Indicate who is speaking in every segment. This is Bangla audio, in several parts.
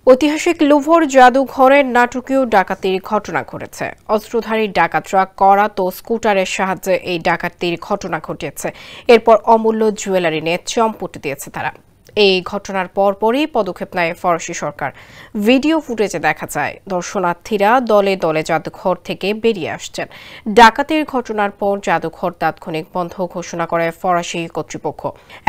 Speaker 1: ঐতিহাসিক লুভর জাদুঘরের নাটকীয় ডাকাতির ঘটনা ঘটেছে। অস্ত্রধারী ডাকাতরা করাত ও স্কুটারের সাহায্যে এই ডাকাতির ঘটনা ঘটিয়েছে। এরপর অমূল্য জুয়েলারি নিয়ে চম্পট দিয়েছে তারা। এই ঘটনার পরপরই পদক্ষেপ নেয় ফরাসি সরকার। ভিডিও ফুটেজে দেখা যায় দর্শনার্থীরা দলে দলে জাদুঘর থেকে বেরিয়ে আসছেন। ডাকাতির ঘটনার পর জাদুঘর তাৎক্ষণিক বন্ধ ঘোষণা করে ফরাসি কর্তৃপক্ষ।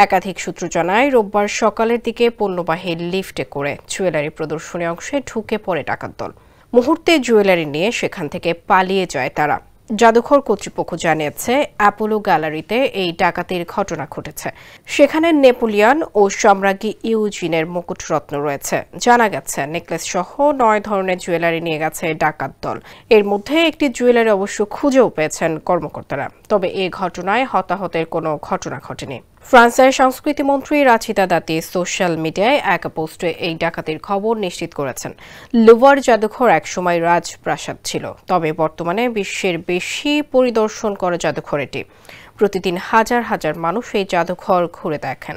Speaker 1: একাধিক সূত্র জানায় রোববার সকালের দিকে পণ্যবাহী লিফটে করে জুয়েলারি প্রদর্শনী অংশে ঢুকে পড়ে ডাকাত দল। মুহূর্তে জুয়েলারি নিয়ে সেখান থেকে পালিয়ে যায় তারা। জাদুঘর কর্তৃপক্ষ জানিয়েছে অ্যাপোলো গ্যালারিতে এই ডাকাতির ঘটনা ঘটেছে। সেখানে নেপোলিয়ন ও সম্রাজ্ঞী ইউজিনের মুকুটরত্ন রয়েছে। জানা গেছে নেকলেস সহ 9 ধরনের জুয়েলারি নিয়ে গেছে ডাকাত দল। এর মধ্যে একটি জুয়েলারি অবশ্য খুঁজেও পেয়েছেন কর্মকর্তারা। তবে এই ঘটনায় হতাহতের কোনো ঘটনা ঘটেনি। ফ্রান্সের সংস্কৃতি মন্ত্রী রাচিতা দাতি সোশ্যাল মিডিয়ায় এক পোস্টে এই ডাকাতির খবর নিশ্চিত করেছেন। লুভর জাদুঘর একসময় রাজপ্রাসাদ ছিল, তবে বর্তমানে বিশ্বের বেশি পরিদর্শন করা জাদুঘর এটি। প্রতিদিন হাজার হাজার মানুষ এই জাদুঘর ঘুরে দেখেন।